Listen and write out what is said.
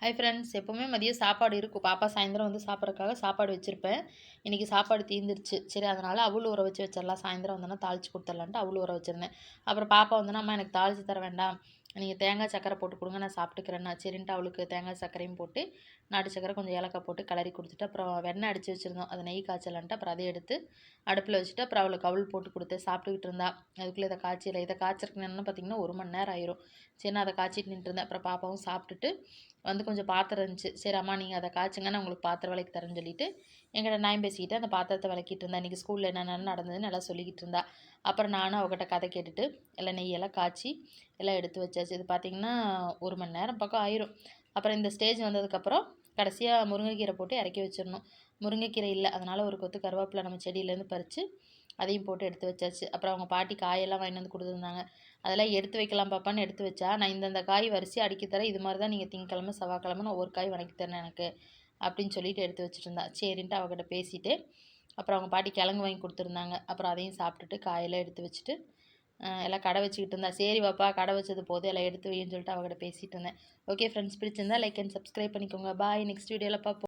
Hi friends, எப்போவுமே மதியம் சாப்பாடு இருக்கும். பாப்பா சாயந்தரம் வந்து சாப்பிட்றதுக்காக சாப்பாடு வச்சுருப்பேன். இன்றைக்கி சாப்பாடு தீர்ந்துருச்சு. சரி, அதனால் அவல் ஊற வச்சு வச்சிடலாம். சாயந்தரம் வந்தோன்னா தாளித்து கொடுத்துடலான்ட்டு அவல் ஊற வச்சுருந்தேன். அப்புறம் பாப்பா வந்தோன்னா, அம்மா எனக்கு தாளித்து தர வேண்டாம், நீங்கள் தேங்காய் சக்கரை போட்டு கொடுங்க, நான் சாப்பிட்டுக்கிறேன்னா சரின்ட்டு அவளுக்கு தேங்காய் சர்க்கரையும் போட்டு நாட்டு சக்கரை கொஞ்சம் ஏலக்காய் போட்டு கிளறி கொடுத்துட்டு, அப்புறம் வெண்ணெய் அடித்து வச்சுருந்தோம், அதை நெய் காய்ச்சலான்ட்டு அப்புறம் அதை எடுத்து அடுப்பில் வச்சுட்டு அப்புறம் அவளுக்கு அவல் போட்டு கொடுத்து சாப்பிட்டுக்கிட்டு இருந்தா. அதுக்குள்ளே இதை காய்ச்சல இதை காய்ச்சறதுக்கு என்னென்னு பார்த்தீங்கன்னா 1 மணி நேரம் ஆயிரும். சரி, நான் அதை காய்ச்சிட்டு நின்றுருந்தேன். அப்புறம் பாப்பாவும் சாப்பிட்டுட்டு வந்து கொஞ்சம் பாத்திரம் இருந்துச்சு. சரி அம்மா, நீங்கள் அதை காய்ச்சுங்க, நான் உங்களுக்கு பாத்திரம் விளக்கி தரேன்னு சொல்லிட்டு என்கிட்ட நியாயம் பேசிக்கிட்டு அந்த பாத்திரத்தை விளக்கிட்டு இருந்தேன். இன்றைக்கி ஸ்கூலில் என்னென்ன நடந்ததுன்னு நல்லா சொல்லிக்கிட்டு இருந்தா. அப்புறம் நானும் அவகிட்ட கதை கேட்டுட்டு எல்லாம் நெய்யெல்லாம் காய்ச்சி எல்லாம் எடுத்து வச்சாச்சு. இது பார்த்திங்கன்னா 1 மணி நேரம் பக்கம் ஆயிரும். அப்புறம் இந்த ஸ்டேஜ் வந்ததுக்கப்புறம் கடைசியாக முருங்கைக்கீரை போட்டு இறக்கி வச்சிடணும். முருங்கைக்கீரை இல்லை, அதனால் ஒரு கொத்து கருவேப்பிலை நம்ம செடியிலேருந்து பறித்து அதையும் போட்டு எடுத்து வச்சாச்சு. அப்புறம் அவங்க பாட்டி காயெல்லாம் வாங்கிட்டு வந்து கொடுத்துருந்தாங்க. அதெல்லாம் எடுத்து வைக்கலாம் பாப்பான்னு எடுத்து வச்சா, நான் இந்தந்த காய் வரிசையாக அடுக்கி தரேன், இது மாதிரி தான் நீங்கள் திங்கக்கிழமை செவ்வாய்க்கிழமை ஒவ்வொரு காய் வணக்கி தரேன் எனக்கு அப்படின்னு சொல்லிட்டு எடுத்து வச்சுட்டு இருந்தா. சரின்ட்டு அவகிட்ட பேசிட்டு அப்புறம் அவங்க பாட்டி கிழங்கு வாங்கி கொடுத்துருந்தாங்க. அப்புறம் அதையும் சாப்பிட்டுட்டு காயெல்லாம் எடுத்து வச்சுட்டு எல்லாம் கடை வச்சுக்கிட்டு இருந்தா. சரி பாப்பா, கடை வச்சது போதும், எல்லாம் எடுத்து வைன்னு சொல்லிட்டு அவகிட்ட பேசிகிட்டு இருந்தேன். ஓகே ஃப்ரெண்ட்ஸ், பிடிச்சிருந்தா லைக் அண்ட் சப்ஸ்கிரைப் பண்ணிக்கோங்க. பாய். நெக்ஸ்ட் வீடியோவில் பார்ப்போம்.